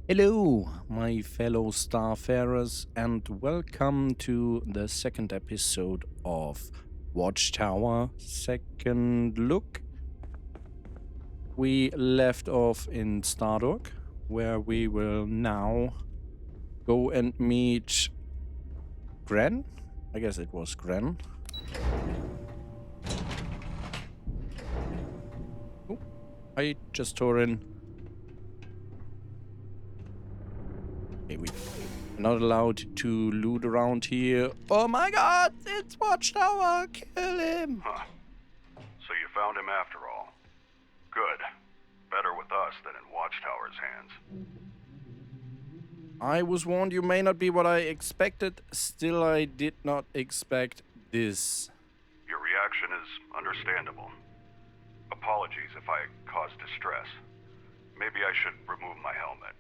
Hello, my fellow starfarers, and welcome to the second episode of Watchtower Second Look. We left off in Stardock, where we will now go and meet Gren. I guess it was Gren. Oh, hi, just Torin. Maybe not allowed to loot around here. Oh my god, it's Watchtower! Kill him! Huh. So you found him after all. Good. Better with us than in Watchtower's hands. I was warned you may not be what I expected. Still, I did not expect this. Your reaction is understandable. Apologies if I caused distress. Maybe I should remove my helmet.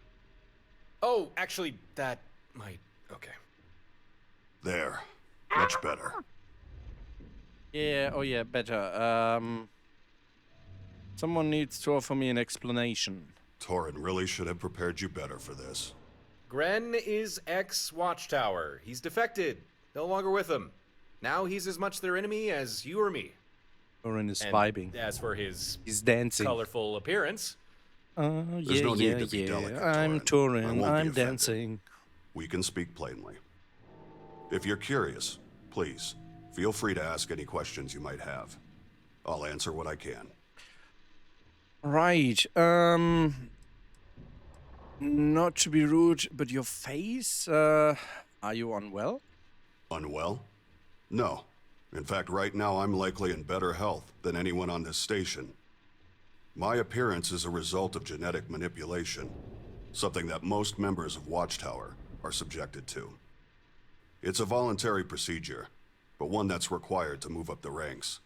Oh, actually, that might... Okay. There. Much better. Yeah, oh yeah, better. Someone needs to offer me an explanation. Torin really should have prepared you better for this. Gren is ex-Watchtower. He's defected. No longer with them. Now he's as much their enemy as you or me. Torin is And vibing. as for his He's dancing. colorful appearance... There's no need to be delicate, I'm I Torin. won't be I'm offended. dancing. We can speak plainly. If you're curious, please, feel free to ask any questions you might have. I'll answer what I can. Right. Not to be rude, but your face, are you unwell? Unwell? No. In fact, right now I'm likely in better health than anyone on this station. My appearance is a result of genetic manipulation, something that most members of Watchtower are subjected to. It's a voluntary procedure, but one that's required to move up the ranks.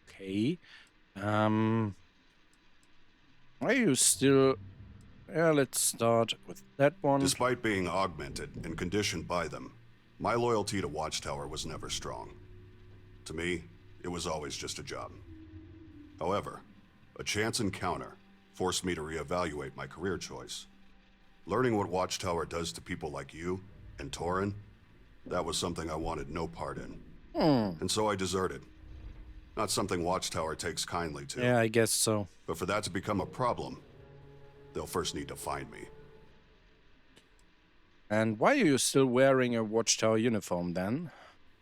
Okay. Are you still... Yeah, let's start with that one. Despite being augmented and conditioned by them, my loyalty to Watchtower was never strong. To me, it was always just a job. However, a chance encounter forced me to reevaluate my career choice. Learning what Watchtower does to people like you and Torin, that was something I wanted no part in. And so I deserted. Not something Watchtower takes kindly to. Yeah, I guess so. But for that to become a problem, they'll first need to find me. And why are you still wearing a Watchtower uniform then?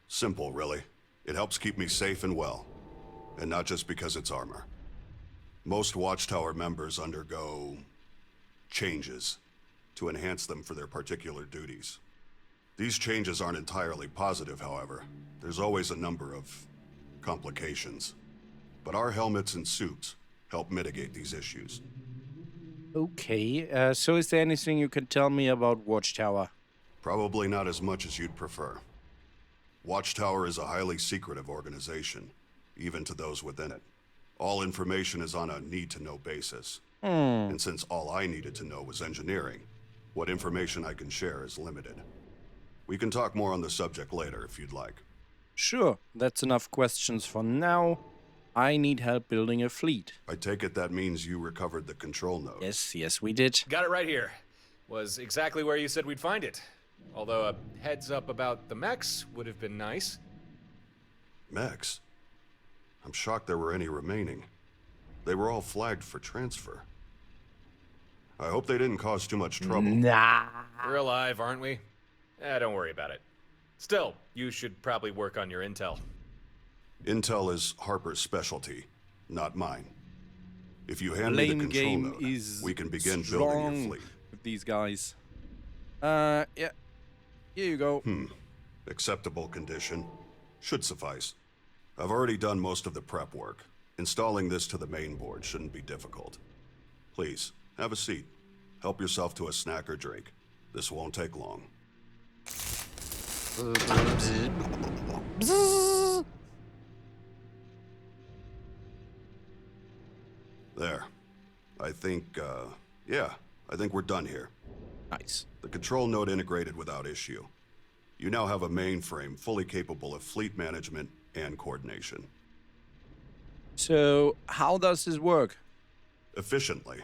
Simple, really. It helps keep me safe and well. And not just because it's armor. Most Watchtower members undergo changes to enhance them for their particular duties. These changes aren't entirely positive, however. There's always a number of complications. But our helmets and suits help mitigate these issues. Okay, so is there anything you can tell me about Watchtower? Probably not as much as you'd prefer. Watchtower is a highly secretive organization, even to those within it. All information is on a need-to-know basis. And since all I needed to know was engineering, what information I can share is limited. We can talk more on the subject later if you'd like. Sure, that's enough questions for now. I need help building a fleet. I take it that means you recovered the control node. Yes, we did. Got it right here. Was exactly where you said we'd find it. Although a heads up about the mechs would have been nice. Mechs? I'm shocked there were any remaining. They were all flagged for transfer. I hope they didn't cause too much trouble. Nah. We're alive, aren't we? Don't worry about it. Still, you should probably work on your intel. Intel is Harper's specialty, not mine. If you hand me the Lane control game node, is we can begin building strong your fleet. with these guys. Yeah. Here you go. Acceptable condition. Should suffice. I've already done most of the prep work. Installing this to the main board shouldn't be difficult. Please, have a seat. Help yourself to a snack or drink. This won't take long. There. I think we're done here. Nice. The control node integrated without issue. You now have a mainframe fully capable of fleet management and coordination. So, how does this work? Efficiently.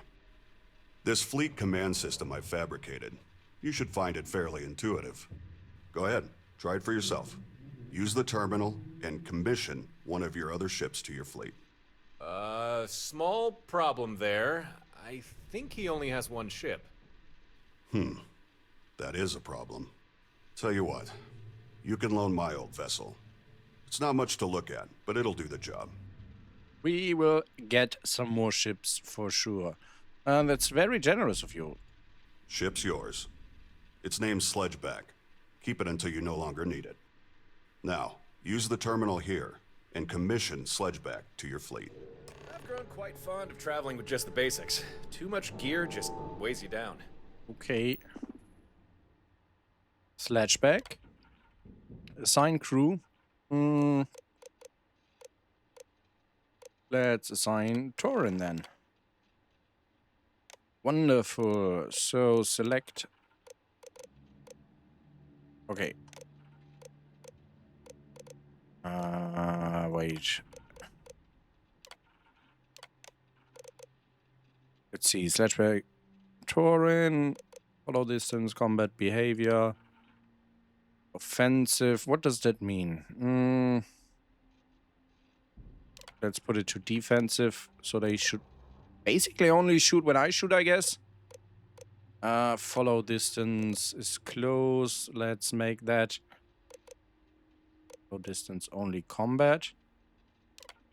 This fleet command system I fabricated, you should find it fairly intuitive. Go ahead, try it for yourself. Use the terminal and commission one of your other ships to your fleet. Small problem there. I think he only has one ship. That is a problem. Tell you what, you can loan my old vessel. It's not much to look at, but it'll do the job. We will get some more ships for sure. And that's very generous of you. Ship's yours. It's named Sledgeback. Keep it until you no longer need it. Now, use the terminal here and commission Sledgeback to your fleet. I've grown quite fond of traveling with just the basics. Too much gear just weighs you down. Okay. Sledgeback. Assign crew. Let's assign Torin then. Wonderful. So select. Okay. Wait. Let's see. Sledgeback. Torin. Follow distance. Combat behavior. Offensive. What does that mean? Let's put it to defensive. So they should basically only shoot when I shoot, I guess. Follow distance is close. Let's make that. Follow distance only combat.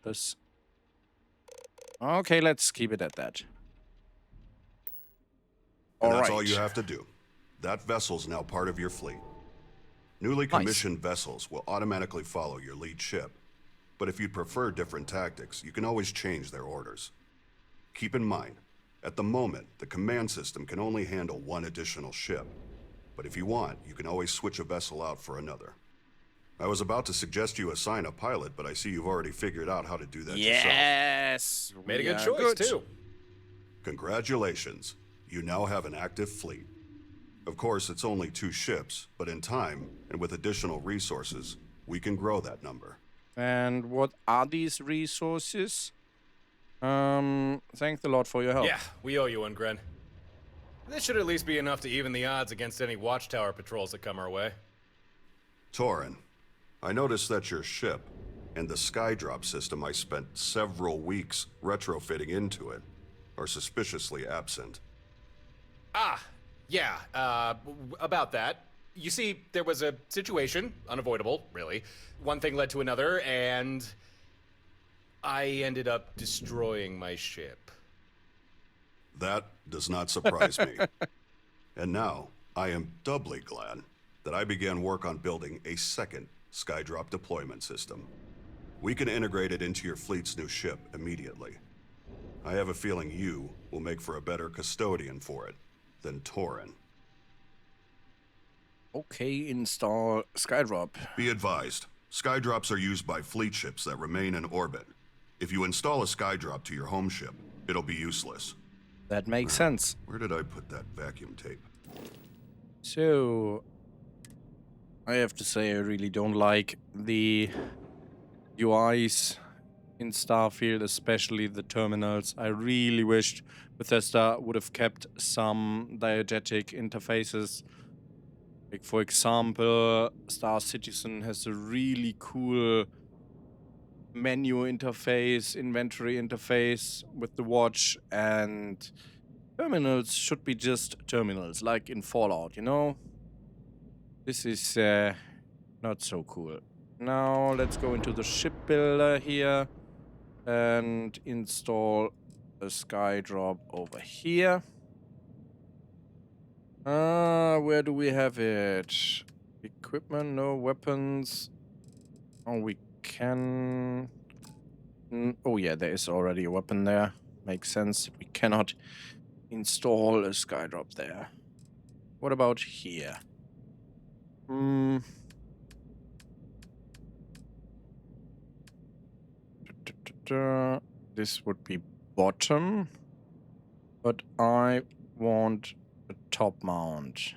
This. Okay, let's keep it at that. And All that's right. all you have to do. That vessel's now part of your fleet. Newly Nice. commissioned vessels will automatically follow your lead ship. But if you prefer different tactics, you can always change their orders. Keep in mind, at the moment, the command system can only handle one additional ship. But if you want, you can always switch a vessel out for another. I was about to suggest you assign a pilot, but I see you've already figured out how to do that yourself. Yes. Made a we good are choice, too. Congratulations. You now have an active fleet. Of course, it's only 2 ships, but in time, and with additional resources, we can grow that number. And what are these resources? Thank the Lord for your help. Yeah, we owe you one, Gren. This should at least be enough to even the odds against any Watchtower patrols that come our way. Torin, I noticed that your ship and the skydrop system I spent several weeks retrofitting into it are suspiciously absent. Yeah, about that. You see, there was a situation, unavoidable, really. One thing led to another, and I ended up destroying my ship. That does not surprise me. And now, I am doubly glad that I began work on building a second skydrop deployment system. We can integrate it into your fleet's new ship immediately. I have a feeling you will make for a better custodian for it than Torin. Okay, install skydrop. Be advised, skydrops are used by fleet ships that remain in orbit. If you install a skydrop to your home ship, it'll be useless. That makes sense. Where did I put that vacuum tape? So, I have to say I really don't like the UIs in Starfield, especially the terminals. I really wished Bethesda would have kept some diegetic interfaces. Like, for example, Star Citizen has a really cool menu interface, inventory interface with the watch, and terminals should be just terminals, like in Fallout, you know? This is not so cool. Now let's go into the ship builder here and install a skydrop over here. Where do we have it? Equipment, no weapons. Oh, we can... Oh yeah, there is already a weapon there. Makes sense. We cannot install a skydrop there. What about here? This would be bottom, but I want a top mount.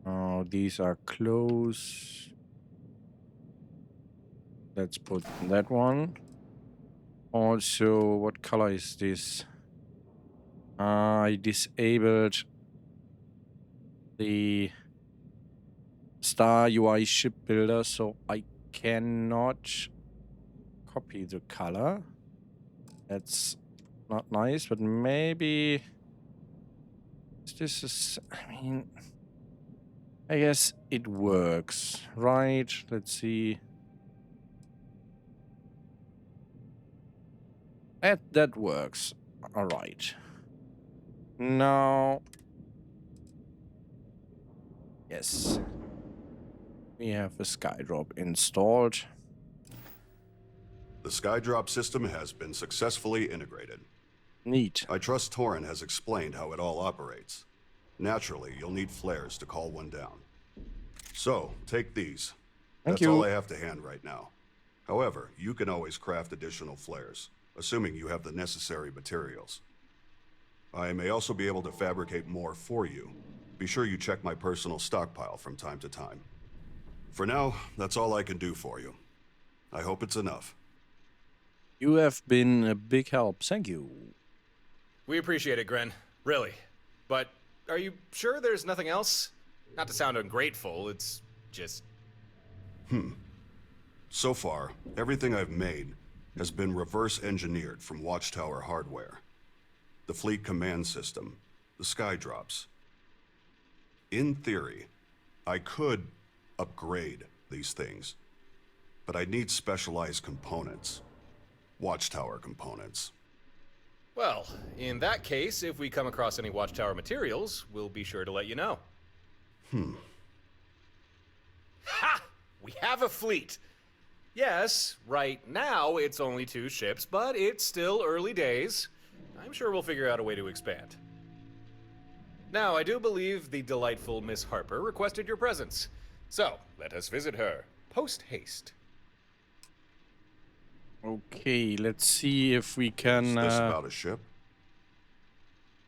Oh, these are close. Let's put that one. Also, what color is this? I disabled the Star UI ship builder, so I cannot copy the color. That's not nice, but maybe this is, I mean, I guess it works, right? Let's see. That works. All right. Now, yes, we have a skydrop installed. The Skydrop system has been successfully integrated. Neat. I trust Torin has explained how it all operates. Naturally, you'll need flares to call one down. So, take these. Thank That's you. all I have to hand right now. However, you can always craft additional flares, assuming you have the necessary materials. I may also be able to fabricate more for you. Be sure you check my personal stockpile from time to time. For now, that's all I can do for you. I hope it's enough. You have been a big help. Thank you. We appreciate it, Gren. Really. But are you sure there's nothing else? Not to sound ungrateful, it's just... So far, everything I've made has been reverse engineered from Watchtower hardware. The Fleet.Command system, the Skydrops. In theory, I could upgrade these things, but I'd need specialized components. Watchtower components. Well, in that case, if we come across any Watchtower materials, we'll be sure to let you know. Ha! We have a fleet! Yes, right now it's only 2 ships, but it's still early days. I'm sure we'll figure out a way to expand. Now, I do believe the delightful Miss Harper requested your presence. So, let us visit her, post-haste. Okay, let's see if we can... Is this about a ship?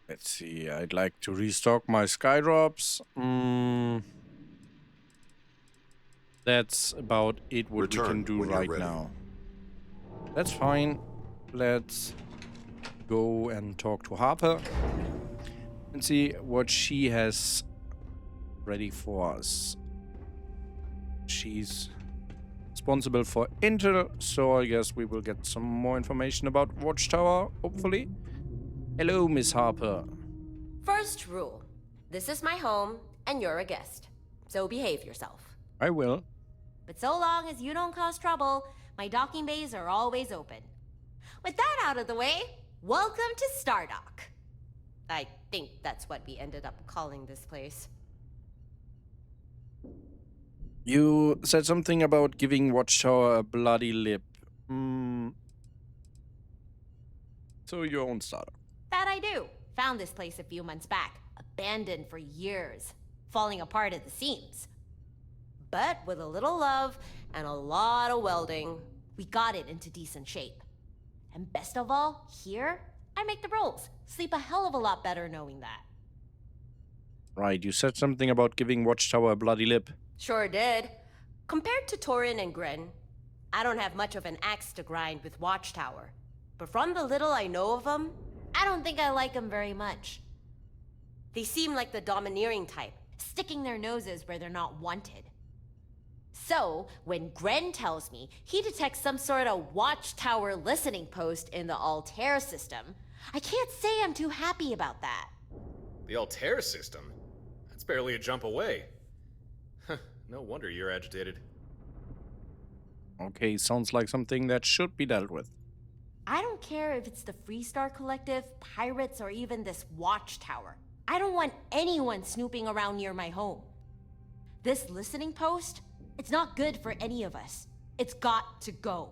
Let's see, I'd like to restock my skydrops. That's about it what we Return can do when you're right ready. now. That's fine. Let's go and talk to Harper and see what she has ready for us. She's responsible for Intel, so I guess we will get some more information about Watchtower, hopefully. Hello, Miss Harper. First rule. This is my home, and you're a guest. So behave yourself. I will. But so long as you don't cause trouble, my docking bays are always open. With that out of the way, welcome to Stardock. I think that's what we ended up calling this place. You said something about giving Watchtower a bloody lip. So your own startup. That I do. Found this place a few months back, abandoned for years, falling apart at the seams. But with a little love and a lot of welding, we got it into decent shape. And best of all, here, I make the rules. Sleep a hell of a lot better knowing that. Right, you said something about giving Watchtower a bloody lip. Sure did. Compared to Torin and Gren, I don't have much of an axe to grind with Watchtower. But from the little I know of them, I don't think I like them very much. They seem like the domineering type, sticking their noses where they're not wanted. So, when Gren tells me he detects some sort of Watchtower listening post in the Altair system, I can't say I'm too happy about that. The Altair system? That's barely a jump away. No wonder you're agitated. Okay, sounds like something that should be dealt with. I don't care if it's the Freestar Collective, pirates, or even this Watchtower. I don't want anyone snooping around near my home. This listening post, it's not good for any of us. It's got to go.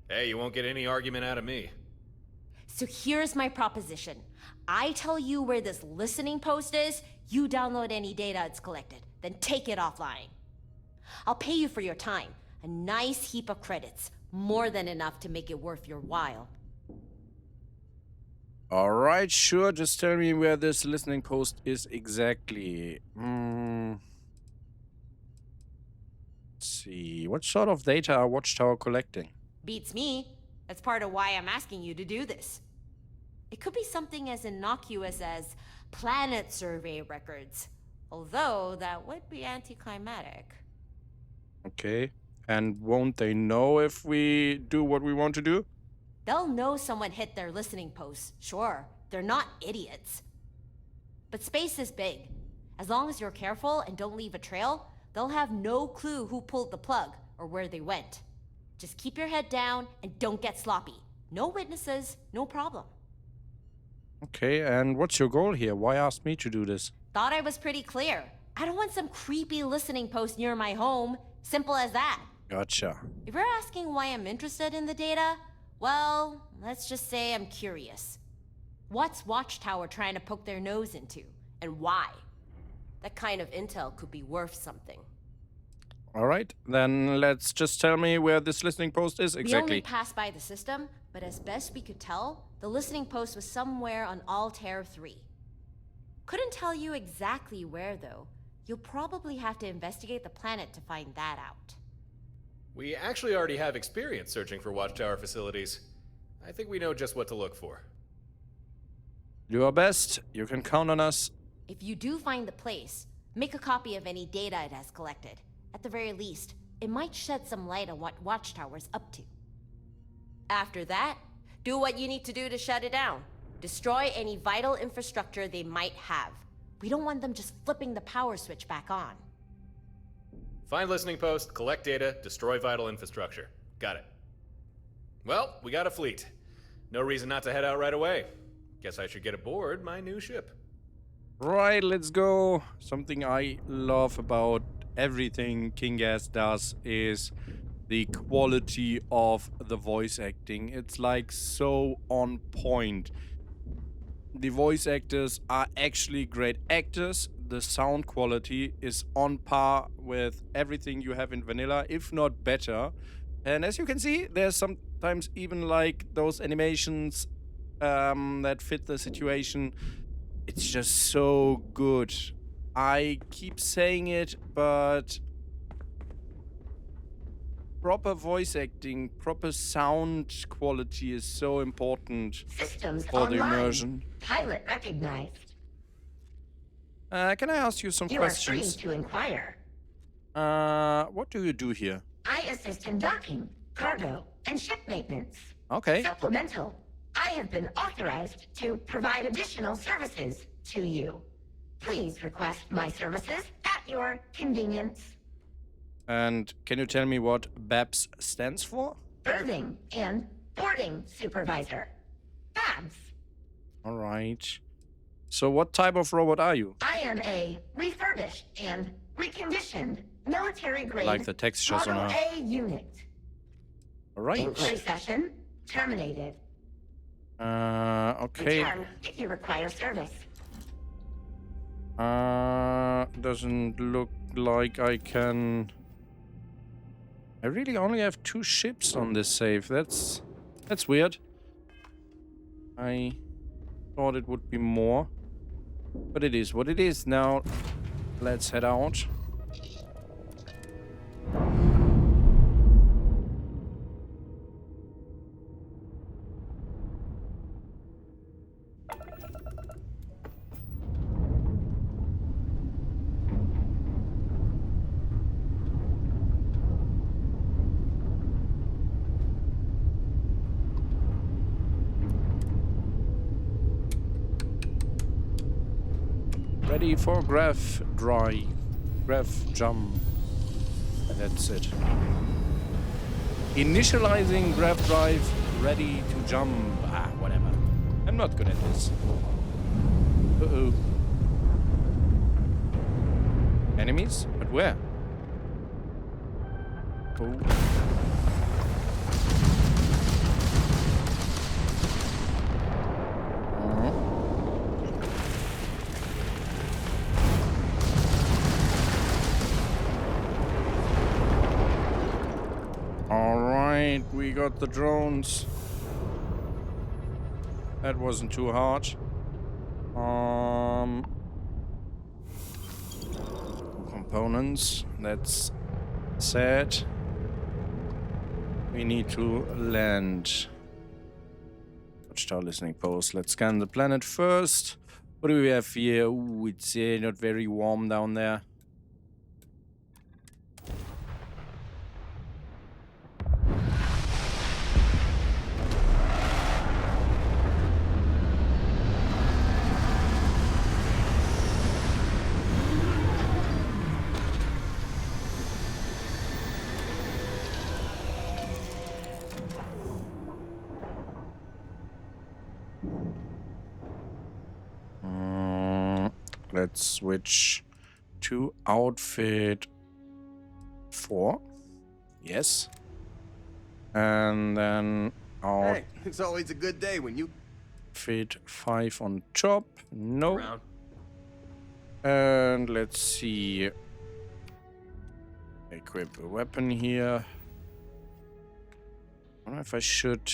Hey, you won't get any argument out of me. So here's my proposition. I tell you where this listening post is, you download any data it's collected, then take it offline. I'll pay you for your time, a nice heap of credits, more than enough to make it worth your while. Alright, sure, just tell me where this listening post is exactly. Let's see, what sort of data are Watchtower collecting? Beats me. That's part of why I'm asking you to do this. It could be something as innocuous as planet survey records, although that would be anticlimactic. Okay. And won't they know if we do what we want to do? They'll know someone hit their listening posts, sure. They're not idiots. But space is big. As long as you're careful and don't leave a trail, they'll have no clue who pulled the plug or where they went. Just keep your head down and don't get sloppy. No witnesses, no problem. Okay, and what's your goal here? Why ask me to do this? Thought I was pretty clear. I don't want some creepy listening post near my home. Simple as that. Gotcha. If you're asking why I'm interested in the data, well, let's just say I'm curious. What's Watchtower trying to poke their nose into, and why? That kind of intel could be worth something. All right, then let's just tell me where this listening post is We only exactly. passed by the system, but as best we could tell, the listening post was somewhere on Altair 3. Couldn't tell you exactly where, though. You'll probably have to investigate the planet to find that out. We actually already have experience searching for Watchtower facilities. I think we know just what to look for. Do our best. You can count on us. If you do find the place, make a copy of any data it has collected. At the very least, it might shed some light on what Watchtower's up to. After that, do what you need to do to shut it down. Destroy any vital infrastructure they might have. We don't want them just flipping the power switch back on. Find listening post, collect data, destroy vital infrastructure. Got it. Well, we got a fleet. No reason not to head out right away. Guess I should get aboard my new ship. Right, let's go. Something I love about everything Kinggath does is the quality of the voice acting. It's like so on point. The voice actors are actually great actors. The sound quality is on par with everything you have in vanilla, if not better. And as you can see, there's sometimes even like those animations that fit the situation. It's just so good. I keep saying it, but proper voice acting, proper sound quality is so important Systems for the online. immersion. Pilot recognized. Can I ask you some You questions? are free to inquire. What do you do here? I assist in docking, cargo, and ship maintenance. Okay. Supplemental. I have been authorized to provide additional services to you. Please request my services at your convenience. And can you tell me what BABS stands for? Berthing and boarding supervisor. BABS. All right. So what type of robot are you? I am a refurbished and reconditioned military-grade Like the textures on Model her. A unit. All right. Inquiry session terminated. Okay. Return if you require service. Doesn't look like I can... I really only have 2 ships on this save. That's weird. I thought it would be more. But it is what it is. Now, let's head out. Ready for graph drive. Graph jump. That's it. Initializing graph drive. Ready to jump. Whatever. I'm not good at this. Uh-oh. Enemies? But where? Oh. Alright, we got the drones. That wasn't too hard. Components. That's sad. We need to land. Watchtower listening post. Let's scan the planet first. What do we have here? Ooh, it's not very warm down there. Let's switch to outfit 4. Yes. And then Hey, it's always a good day when you... outfit 5 on top. No. Around. And let's see. Equip a weapon here. I don't know if I should.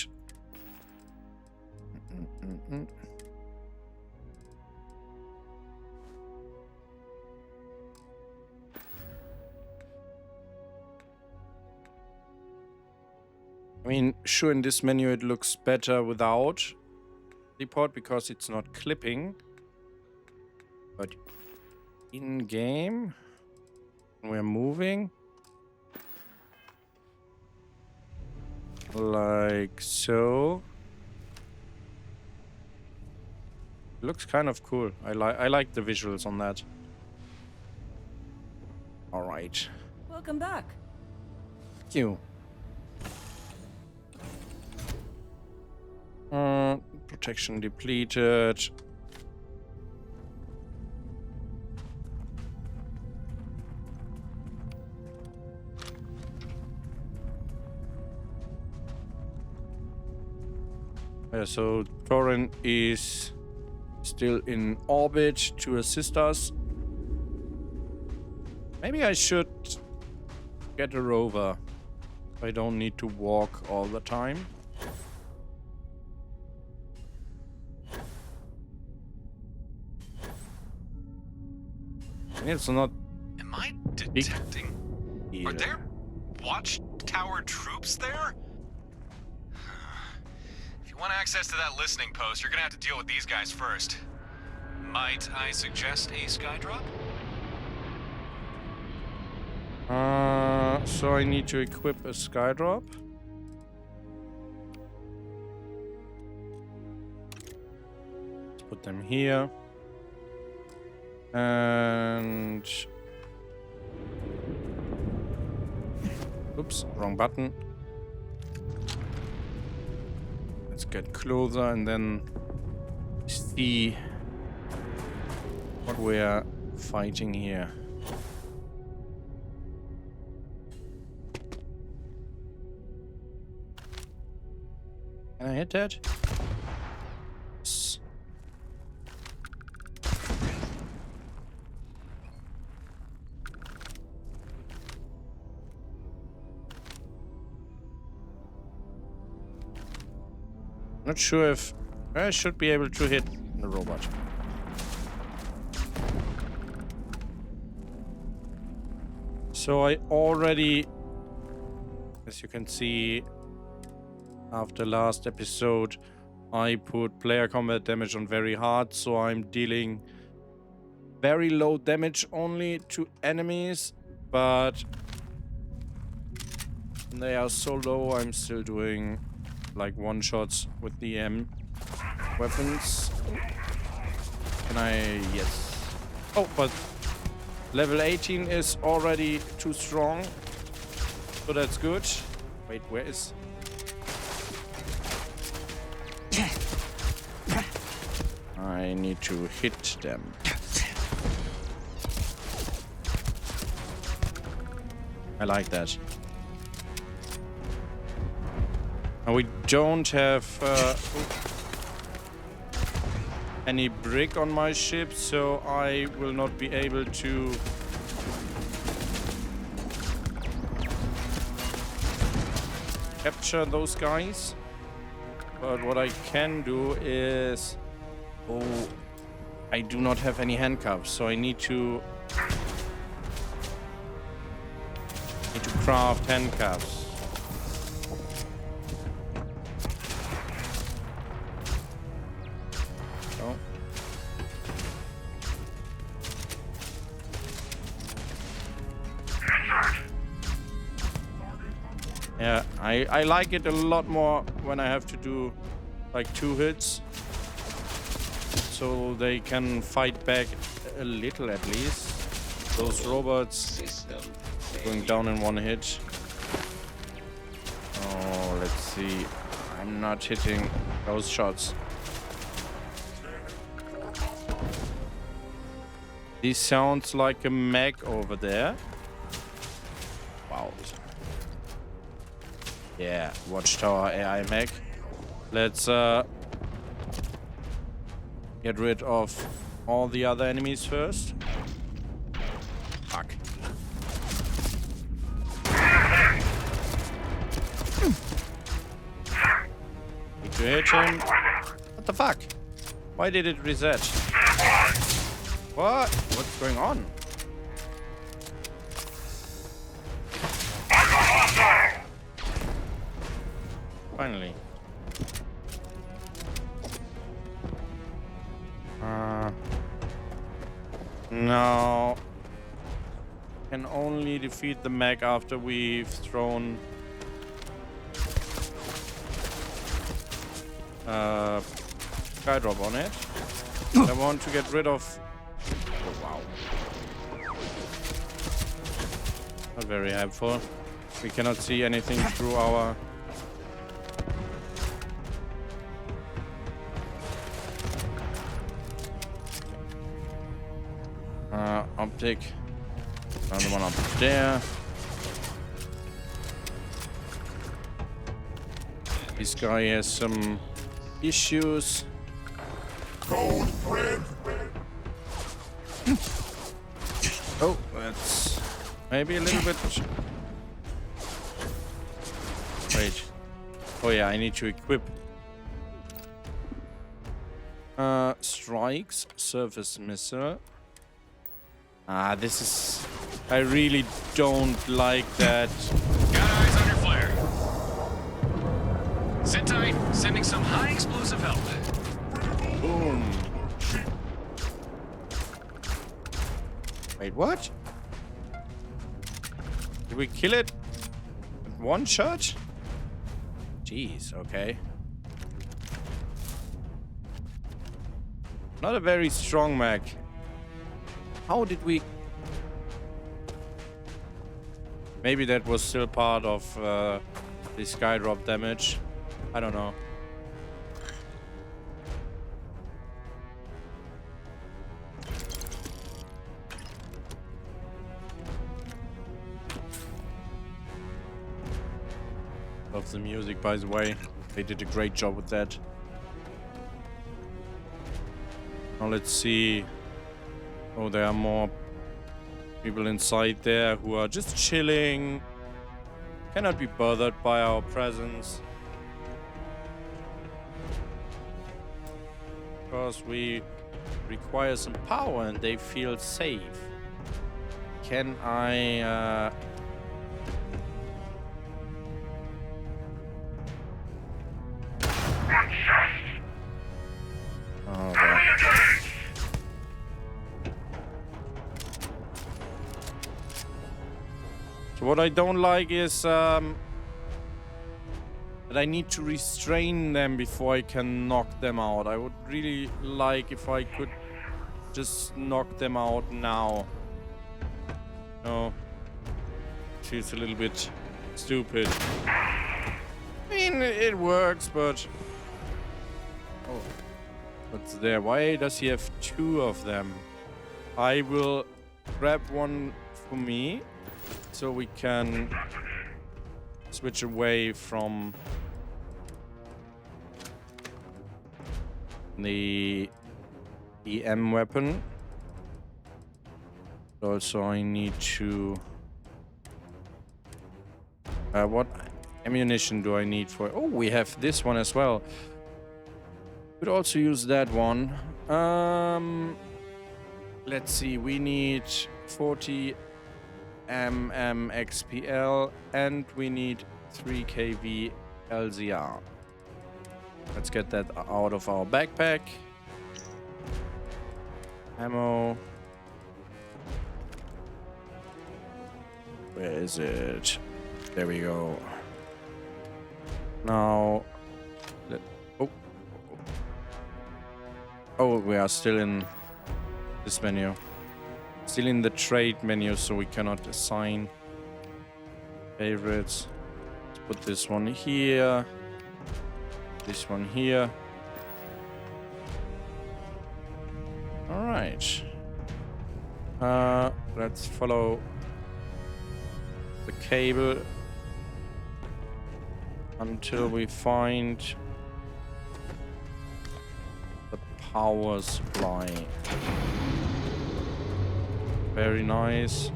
I mean, sure, in this menu it looks better without teleport because it's not clipping. But in game, when we're moving, like so, it looks kind of cool. I like the visuals on that. All right. Welcome back. Thank you. Protection depleted. So Thorin is still in orbit to assist us. Maybe I should get a rover. I don't need to walk all the time. It's not. Am I detecting? Are there Watchtower troops there? If you want access to that listening post, you're gonna have to deal with these guys first. Might I suggest a skydrop? So I need to equip a skydrop. Let's put them here. And oops, wrong button. Let's get closer and then see what we're fighting here. Can I hit that? Yes. Not sure if I should be able to hit the robot. So I already, as you can see, after last episode, I put player combat damage on very hard, so I'm dealing very low damage only to enemies, but they are so low, I'm still doing like one-shots with the weapons. Can I? Yes. Oh, but level 18 is already too strong, so that's good. Wait, where is... I need to hit them. I like that. Now we don't have any brick on my ship, so I will not be able to capture those guys. But what I can do is... Oh, I do not have any handcuffs, so I need to craft handcuffs. Yeah, I like it a lot more when I have to do like 2 hits. So they can fight back a little at least. Those robots going down in 1 hit. Oh, let's see. I'm not hitting those shots. This sounds like a mech over there. Wow. Yeah, Watchtower AI mech. Let's get rid of all the other enemies first. Fuck. Need to hit him. What the fuck? Why did it reset? What? What's going on? Finally. No. Can only defeat the mech after we've thrown skydrop on it. I want to get rid of... Oh, wow. Not very helpful. We cannot see anything through our... optic. Another one up there. This guy has some issues. Oh, that's maybe a little bit... Wait. Oh yeah, I need to equip. Strikes, surface missile. This is... I really don't like that. Got eyes on your flare. Sit tight, sending some high explosive help. Boom. Wait, what? Did we kill it with 1 shot? Jeez, okay. Not a very strong mech. How did we... Maybe that was still part of the skydrop damage. I don't know. Love the music, by the way. They did a great job with that. Now let's see. Oh, there are more people inside there who are just chilling. Cannot be bothered by our presence. Because we require some power and they feel safe. Can I... Oh, well. So what I don't like is that I need to restrain them before I can knock them out. I would really like if I could just knock them out now. No. Feels a little bit stupid. I mean, it works, but... Oh. What's there? Why does he have 2 of them? I will grab one for me so we can switch away from the EM weapon. Also, I need to... what ammunition do I need for... Oh, we have this one as well. Could also use that one. Let's see. We need 40 XPL and we need 3 kV LZR. Let's get that out of our backpack. Ammo. Where is it? There we go. Now, oh, oh, we are still in this menu. Still in the trade menu, so we cannot assign favorites. Let's put this one here. This one here. All right. Let's follow the cable until we find the power supply. Very nice.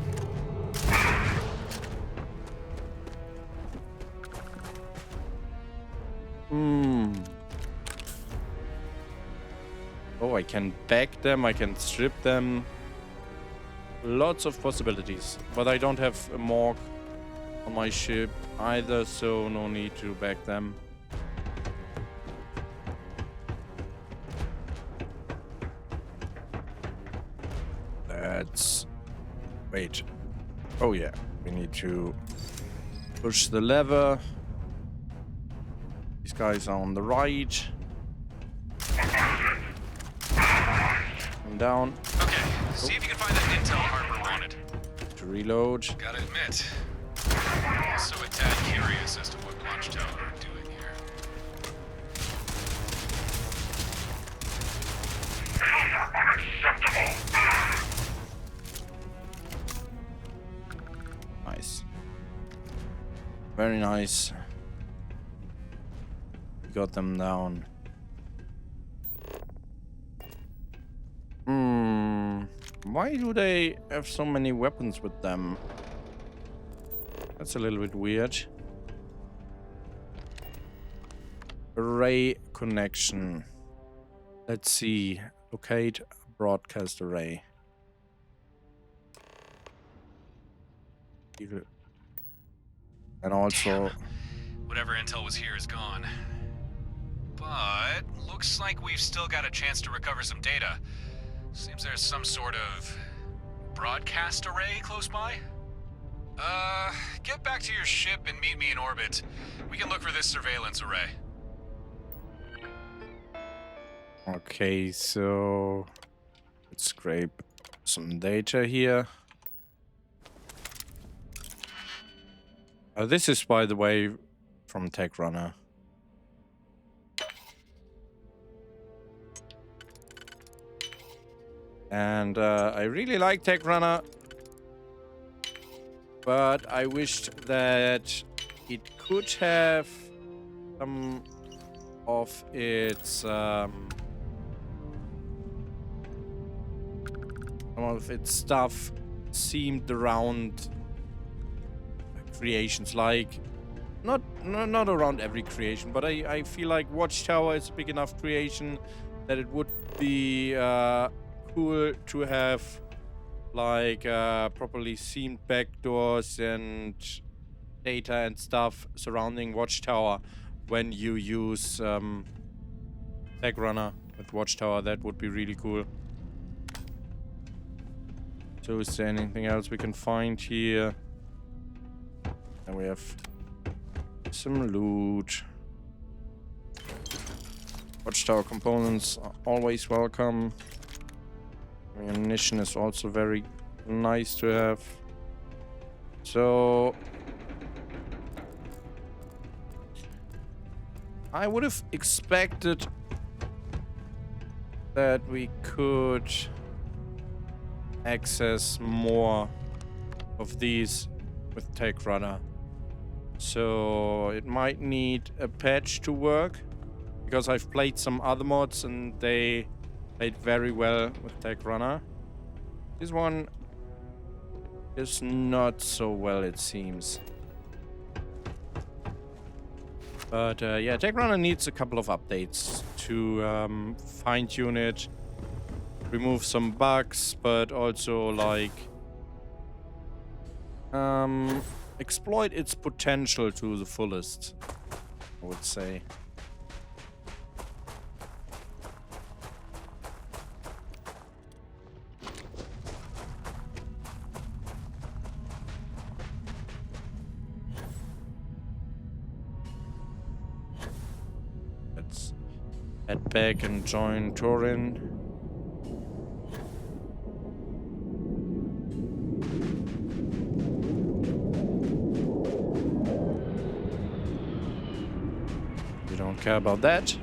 Oh, I can back them, I can strip them. Lots of possibilities. But I don't have a morgue on my ship either, so no need to back them. Let's wait. Oh yeah, we need to push the lever. These guys are on the right. And down. Okay, see if you can find that intel Harper wanted. To reload. Gotta admit, I'm also a tad curious as to what Watchtower are doing here. Nice. Very nice. Got them down. Why do they have so many weapons with them? That's a little bit weird. Array connection. Let's see. Locate broadcast array. And also... Whatever intel was here is gone. But looks like we've still got a chance to recover some data. Seems there's some sort of broadcast array close by. Get back to your ship and meet me in orbit. We can look for this surveillance array. Okay, so let's scrape some data here. This is, by the way, from Tech Runner. And I really like Tech Runner, but I wished that it could have some of its stuff seemed around creations, like not around every creation, but I feel like Watchtower is a big enough creation that it would be cool to have like properly seamed backdoors and data and stuff surrounding Watchtower when you use Tech Runner with Watchtower. That would be really cool. So is there anything else we can find here? And we have some loot. Watchtower components are always welcome. Ammunition is also very nice to have. So I would have expected that we could access more of these with Tech Runner. So it might need a patch to work, because I've played some other mods and they played very well with Tech Runner. This one is not so well, it seems. But yeah, Tech Runner needs a couple of updates to fine-tune it, remove some bugs, but also like exploit its potential to the fullest, I would say. head back and join Torin. We don't care about that.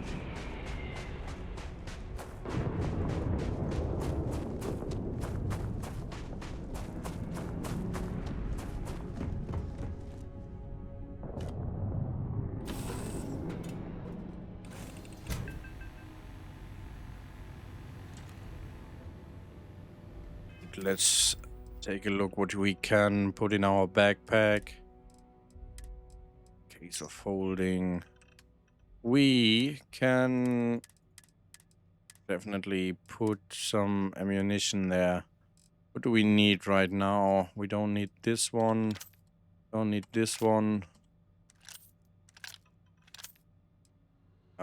Let's take a look what we can put in our backpack. Case of holding. We can definitely put some ammunition there. What do we need right now? We don't need this one. Don't need this one.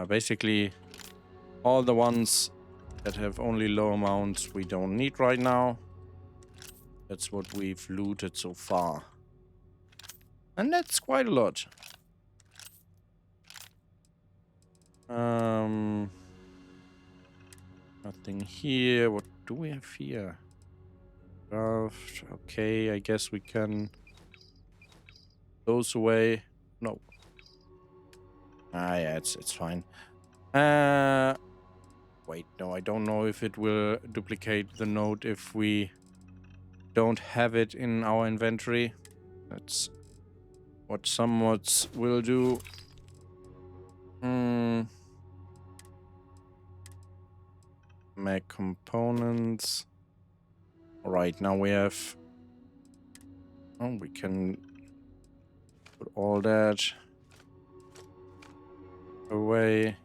Basically, all the ones that have only low amounts we don't need right now. That's what we've looted so far. And that's quite a lot. Nothing here. What do we have here? Craft. Okay, I guess we can those away. No. Yeah, it's fine. Wait, no, I don't know if it will duplicate the node if we don't have it in our inventory. That's what some mods will do. Make components. Alright, now we have... Oh, we can put all that away.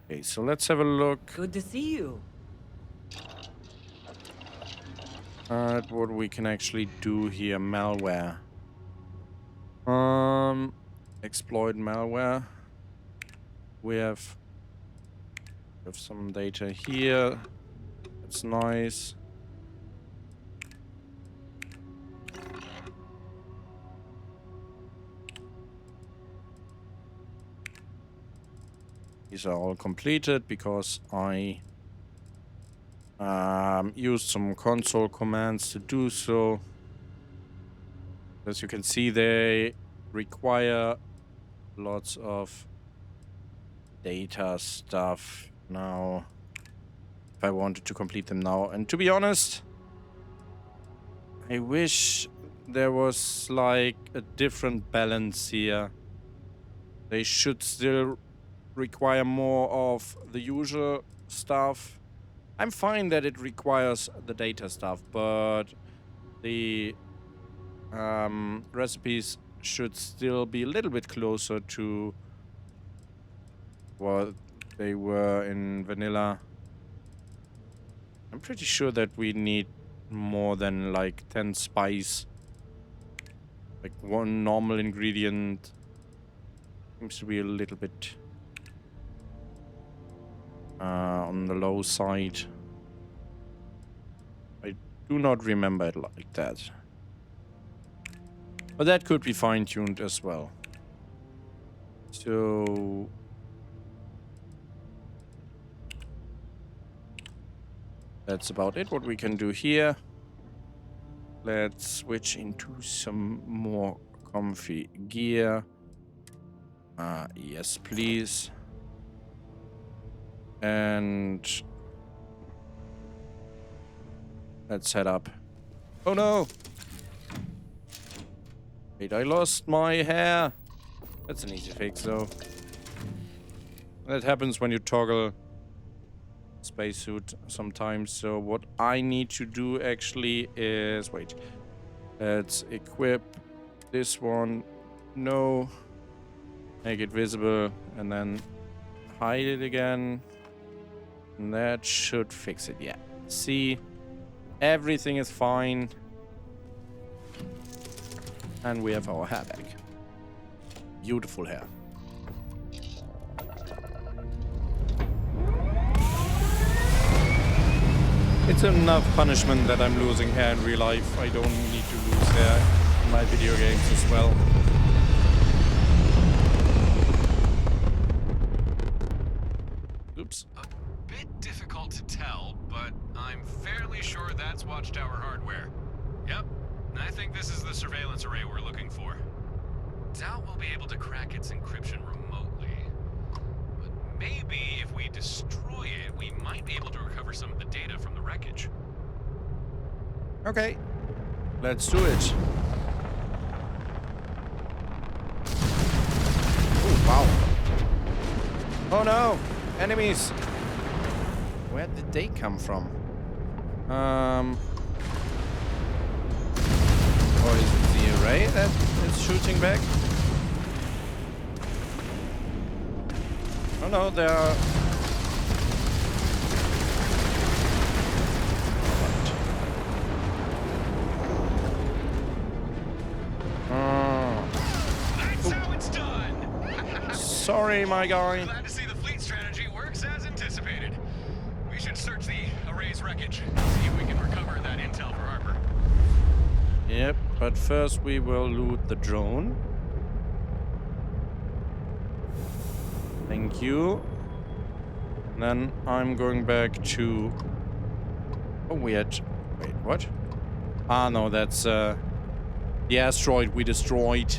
Okay, so let's have a look. Good to see you. At what we can actually do here. Malware. Exploit malware. We have some data here. That's nice. These are all completed because I used some console commands to do so. As you can see, they require lots of data stuff now if I wanted to complete them now. And to be honest, I wish there was like a different balance here. They should still require more of the usual stuff. I'm fine that it requires the data stuff, but the recipes should still be a little bit closer to what they were in vanilla. I'm pretty sure that we need more than like 10 spice. Like one normal ingredient seems to be a little bit on the low side. I do not remember it like that. But that could be fine-tuned as well. So... that's about it, what we can do here. Let's switch into some more comfy gear. Yes, please. And... let's head up. Oh no! Wait, I lost my hair! That's an easy fix, though. That happens when you toggle spacesuit sometimes. So what I need to do actually is... wait. Let's equip this one. No. Make it visible. And then hide it again. And that should fix it, yeah. See? Everything is fine. And we have our hair back. Beautiful hair. It's enough punishment that I'm losing hair in real life. I don't need to lose hair in my video games as well. Oops. A bit difficult to tell, but I'm fairly sure that's Watchtower hardware. Yep, I think this is the surveillance array we're looking for. Doubt we'll be able to crack its encryption remotely. But maybe if we destroy it, we might be able to recover some of the data from the wreckage. Okay, let's do it. Oh, wow. Oh no, enemies. Where did they come from? Or is it the array that is shooting back? Oh no, there are... That's how it's done! Sorry, my guy. Glad to see the fleet strategy works as anticipated. We should search the array's wreckage, see if we can recover that intel for Harper. Yep, but first we will loot the drone. Thank you. Then I'm going back to... Oh, we had... Wait, what? Ah, no, that's the asteroid we destroyed.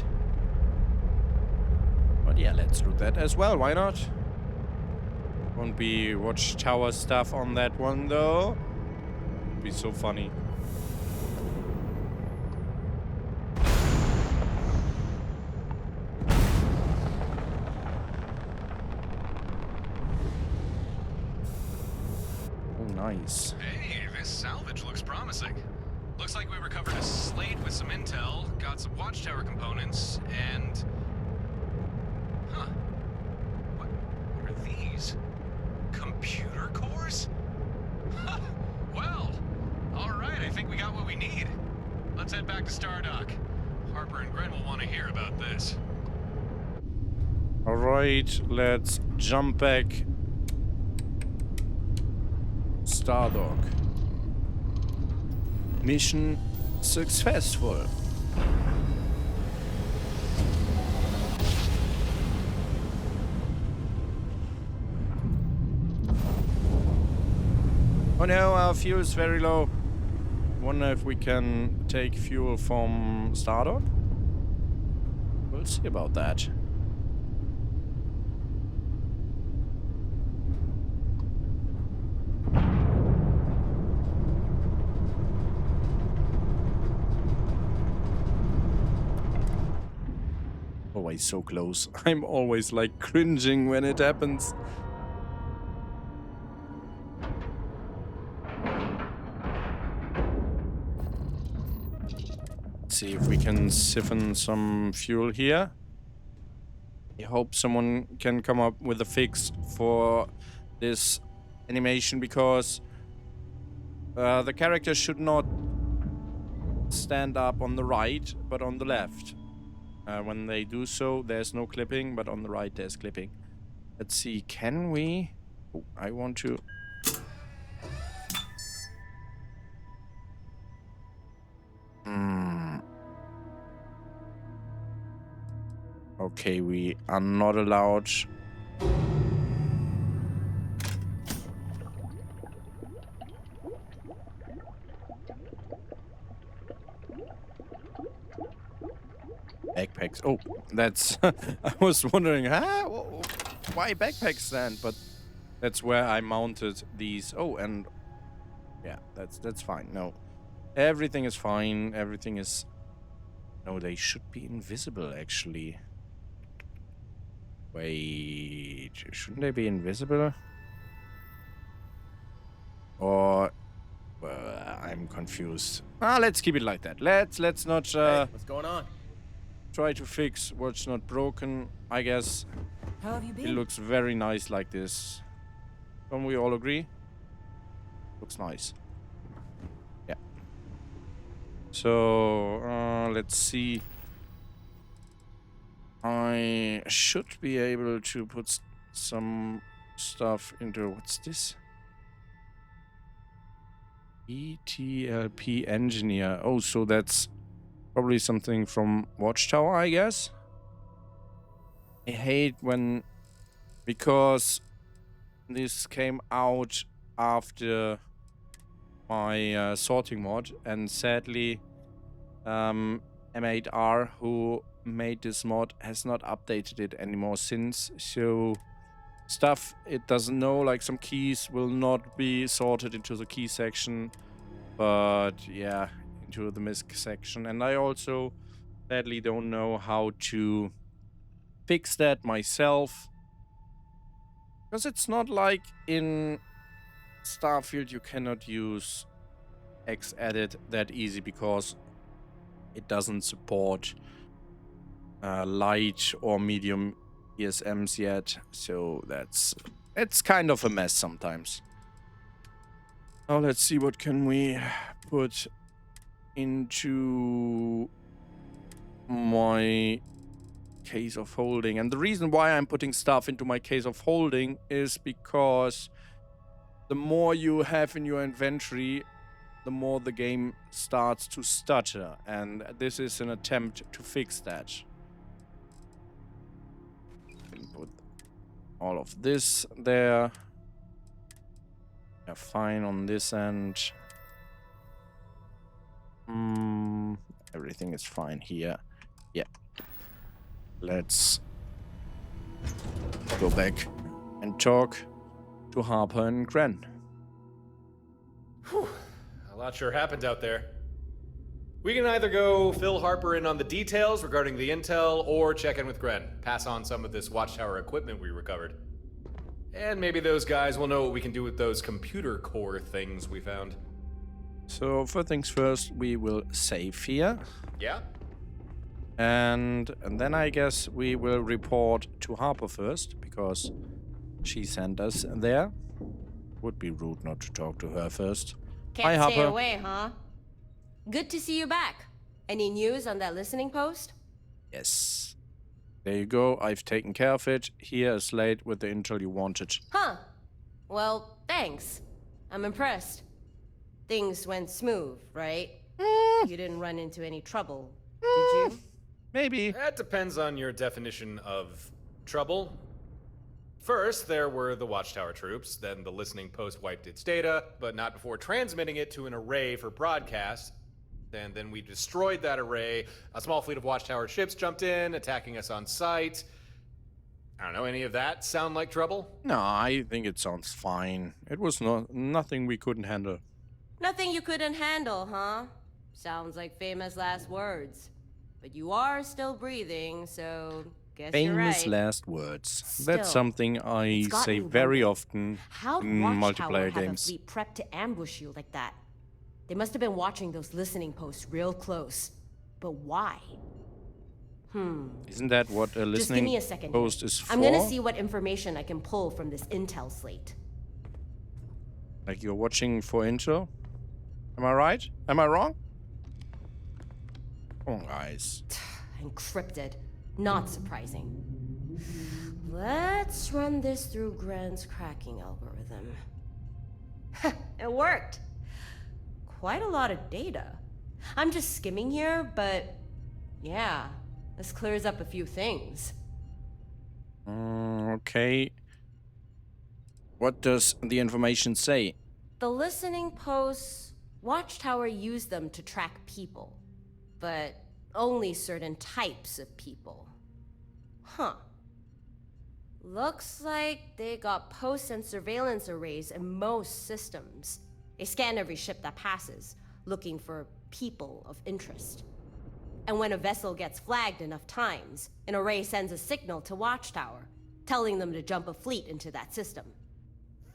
But yeah, let's loot that as well. Why not? Won't be Watchtower stuff on that one, though. Be so funny. Nice. Hey, this salvage looks promising. Looks like we recovered a slate with some intel, got some Watchtower components, and... Huh. What are these? Computer cores? Well, alright, I think we got what we need. Let's head back to Stardock. Harper and Gren will want to hear about this. Alright, let's jump back. Stardock. Mission successful. Oh no, our fuel is very low. Wonder if we can take fuel from Stardock? We'll see about that. Always so close. I'm always like cringing when it happens. Let's see if we can siphon some fuel here. I hope someone can come up with a fix for this animation, because the character should not stand up on the right, but on the left. When they do so, there's no clipping, but on the right there's clipping. Let's see, can we... Oh, I want to... Okay, we are not allowed... Backpacks. Oh, that's... I was wondering, huh? Why backpacks then? But that's where I mounted these. Oh, and... Yeah, that's fine. No. Everything is fine. Everything is... No, they should be invisible, actually. Wait... Shouldn't they be invisible? Or... Well, I'm confused. Ah, let's keep it like that. Let's not... Hey, what's going on? Try to fix what's not broken. I guess How have you been? it looks very nice like this. Don't we all agree? Looks nice. Yeah. So, let's see. I should be able to put some stuff into... What's this? ETLP engineer. Oh, so that's Probably something from Watchtower, I guess. I hate when... Because this came out after my sorting mod, and sadly, M8R, who made this mod, has not updated it anymore since. So stuff it doesn't know, like some keys, will not be sorted into the key section, but yeah, into the MISC section. And I also sadly don't know how to fix that myself, because it's not like in Starfield you cannot use Xedit that easy, because it doesn't support light or medium ESMs yet, so it's kind of a mess sometimes. Now let's see, what can we put into my case of holding. And the reason why I'm putting stuff into my case of holding is because the more you have in your inventory, the more the game starts to stutter, and this is an attempt to fix that. Can put all of this there. Yeah, fine on this end. Everything is fine here. Yeah. Let's go back and talk to Harper and Gren. Whew. A lot sure happened out there. We can either go fill Harper in on the details regarding the intel, or check in with Gren, pass on some of this Watchtower equipment we recovered. And maybe those guys will know what we can do with those computer core things we found. So first things first, we will save here. Yeah? And then I guess we will report to Harper first, because she sent us there. Would be rude not to talk to her first. Can't Hi, stay Harper. away, huh? Good to see you back. Any news on that listening post? Yes. There you go. I've taken care of it. Here is Slate with the intel you wanted. Huh. Well, thanks. I'm impressed. Things went smooth, right? You didn't run into any trouble, did you? Maybe. That depends on your definition of trouble. First, there were the Watchtower troops, then the listening post wiped its data, but not before transmitting it to an array for broadcast. And then we destroyed that array. A small fleet of Watchtower ships jumped in, attacking us on sight. I don't know, any of that sound like trouble? No, I think it sounds fine. It was nothing we couldn't handle. Nothing you couldn't handle, huh? Sounds like famous last words. But you are still breathing, so guess you're right. Famous last words. Still, That's something I it's got say me very wondering, often how'd in Watchtower multiplayer have games. a fleet prepped to ambush you like that? They must have been watching those listening posts real close. But why? Isn't that what a Just give listening me a second post here. is for? I'm gonna see what information I can pull from this intel slate. Like you're watching for intro? Am I right? Am I wrong? Come on, guys. Encrypted. Not surprising. Let's run this through Gren's cracking algorithm. It worked. Quite a lot of data. I'm just skimming here, but yeah, this clears up a few things. Okay. What does the information say? The listening posts, Watchtower used them to track people, but only certain types of people. Huh. Looks like they got posts and surveillance arrays in most systems. They scan every ship that passes, looking for people of interest. And when a vessel gets flagged enough times, an array sends a signal to Watchtower, telling them to jump a fleet into that system.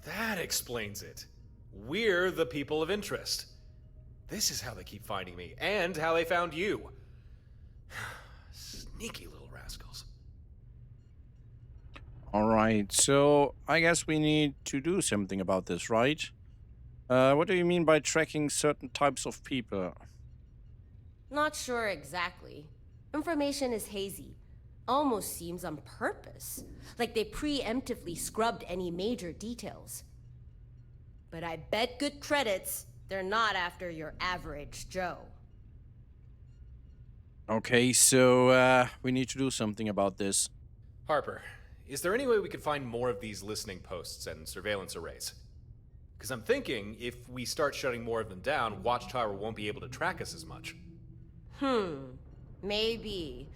That explains it. We're the people of interest. This is how they keep finding me, and how they found you. Sneaky little rascals. Alright, so I guess we need to do something about this, right? What do you mean by tracking certain types of people? Not sure exactly. Information is hazy. Almost seems on purpose. Like they preemptively scrubbed any major details. But I bet good credits they're not after your average Joe. Okay, so we need to do something about this. Harper, is there any way we could find more of these listening posts and surveillance arrays? Because I'm thinking if we start shutting more of them down, Watchtower won't be able to track us as much. Maybe.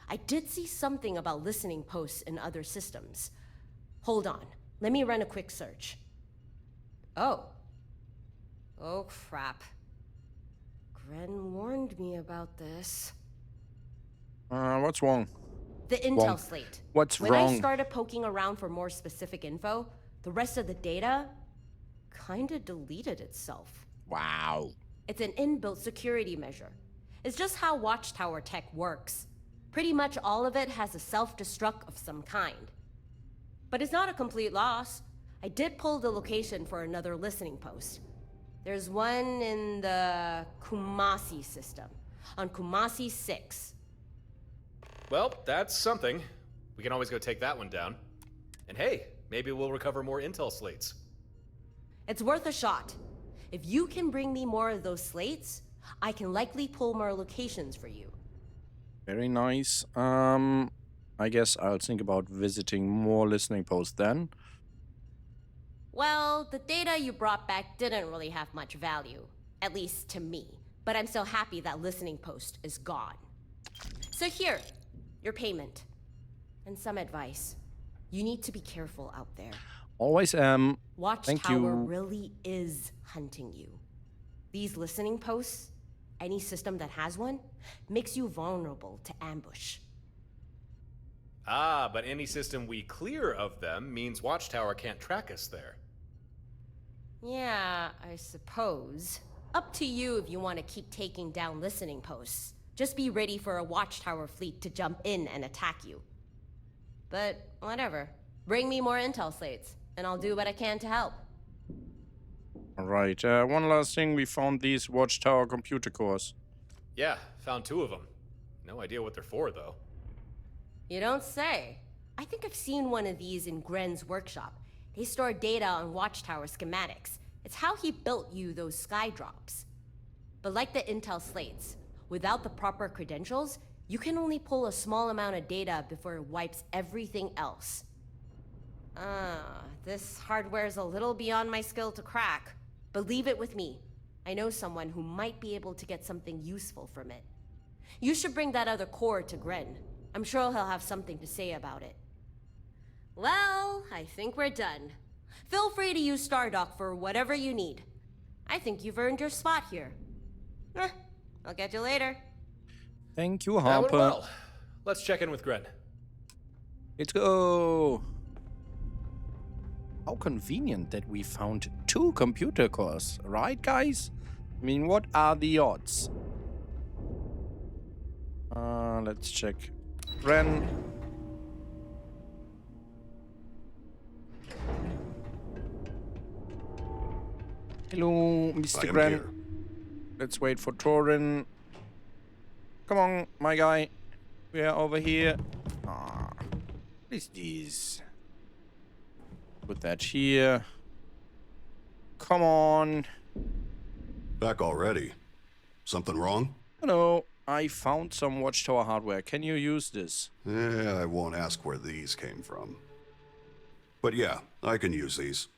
I did see something about listening posts in other systems. Hold on, let me run a quick search. Oh, crap. Gren warned me about this. What's wrong? The intel slate. What's when wrong? I started poking around for more specific info, the rest of the data kinda deleted itself. Wow. It's an inbuilt security measure. It's just how Watchtower tech works. Pretty much all of it has a self-destruct of some kind. But it's not a complete loss. I did pull the location for another listening post. There's one in the Kumasi system, on Kumasi 6. Well, that's something. We can always go take that one down. And hey, maybe we'll recover more intel slates. It's worth a shot. If you can bring me more of those slates, I can likely pull more locations for you. Very nice. I guess I'll think about visiting more listening posts then. Well, the data you brought back didn't really have much value, at least to me. But I'm so happy that listening post is gone. So here, your payment. And some advice. You need to be careful out there. Always am. Thank you. Watchtower really is hunting you. These listening posts, any system that has one, makes you vulnerable to ambush. Ah, but any system we clear of them means Watchtower can't track us there. Yeah, I suppose. Up to you if you want to keep taking down listening posts. Just be ready for a Watchtower fleet to jump in and attack you. But whatever. Bring me more intel slates, and I'll do what I can to help. Alright, one last thing. We found these Watchtower computer cores. Yeah, found 2 of them. No idea what they're for, though. You don't say. I think I've seen one of these in Gren's workshop. They store data on Watchtower schematics. It's how he built you those sky drops. But like the intel slates, without the proper credentials, you can only pull a small amount of data before it wipes everything else. This hardware's a little beyond my skill to crack. But leave it with me. I know someone who might be able to get something useful from it. You should bring that other core to Gren. I'm sure he'll have something to say about it. Well, I think we're done. Feel free to use Stardock for whatever you need. I think you've earned your spot here. I'll get you later. Thank you, That Harper. went well. Let's check in with Gren. Let's go. How convenient that we found 2 computer cores, right, guys? I mean, what are the odds? Let's check. Ren. Hello, Mr. I am Gren. here. Let's wait for Torin. Come on, my guy. We are over here. What is this? Put that here. Come on. Back already. Something wrong? Hello. I found some Watchtower hardware. Can you use this? I won't ask where these came from. But yeah, I can use these.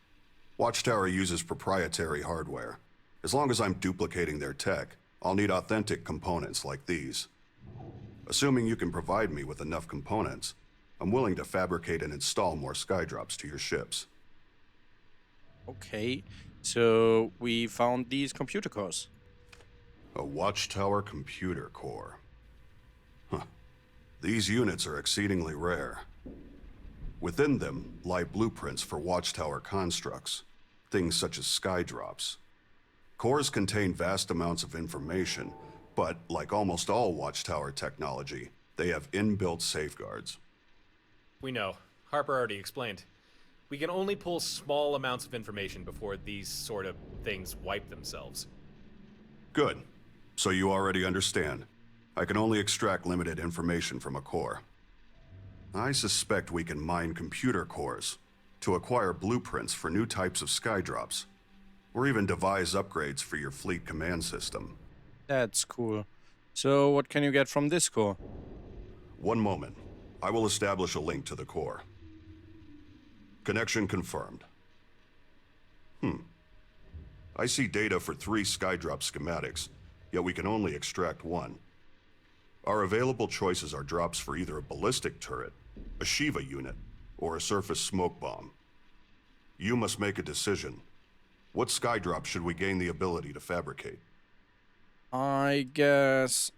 Watchtower uses proprietary hardware. As long as I'm duplicating their tech, I'll need authentic components like these. Assuming you can provide me with enough components, I'm willing to fabricate and install more skydrops to your ships. Okay. So we found these computer cores. A Watchtower computer core. Huh. These units are exceedingly rare. Within them lie blueprints for Watchtower constructs, things such as skydrops. Cores contain vast amounts of information, but like almost all Watchtower technology, they have inbuilt safeguards. We know. Harper already explained. We can only pull small amounts of information before these sort of things wipe themselves. Good. So you already understand. I can only extract limited information from a core. I suspect we can mine computer cores to acquire blueprints for new types of skydrops, or even devise upgrades for your Fleet-Command system. That's cool. So what can you get from this core? One moment. I will establish a link to the core. Connection confirmed. I see data for 3 Skydrop schematics, yet we can only extract 1. Our available choices are drops for either a ballistic turret, a Shiva unit, or a surface smoke bomb. You must make a decision. What Skydrop should we gain the ability to fabricate? I guess...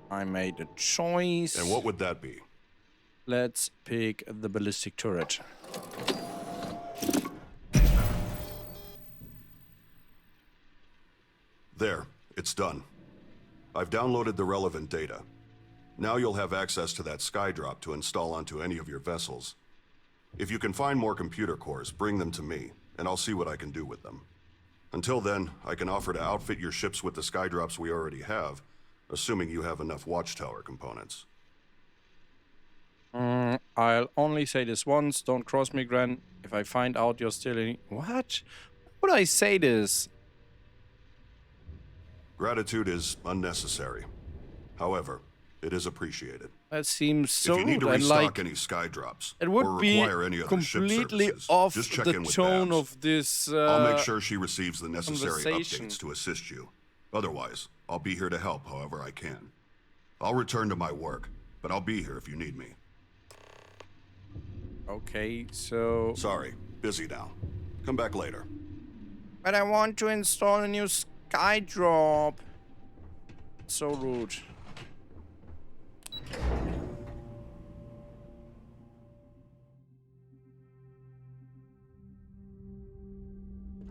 I made a choice. And what would that be? Let's pick the ballistic turret. There, it's done. I've downloaded the relevant data. Now you'll have access to that Skydrop to install onto any of your vessels. If you can find more computer cores, bring them to me, and I'll see what I can do with them. Until then, I can offer to outfit your ships with the Skydrops we already have, assuming you have enough Watchtower components. I'll only say this once. Don't cross me, Gren. If I find out you're still in... What? Why would I say this? Gratitude is unnecessary. However, it is appreciated. That seems so if you need to rude. And, restock like, any Skydrops it would or be require any other ship completely services, off just check the in with tone Babs. of this I'll make sure she receives the necessary conversation. updates to assist you. Otherwise, I'll be here to help however I can. I'll return to my work, but I'll be here if you need me. Okay, so... Sorry, busy now. Come back later. But I want to install a new Skydrop. So rude.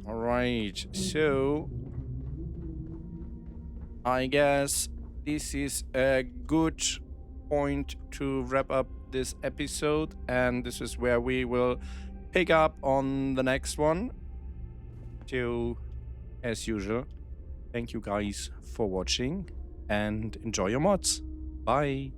Alright, so... I guess this is a good point to wrap up this episode, and this is where we will pick up on the next one. So, as usual, thank you guys for watching and enjoy your mods. Bye.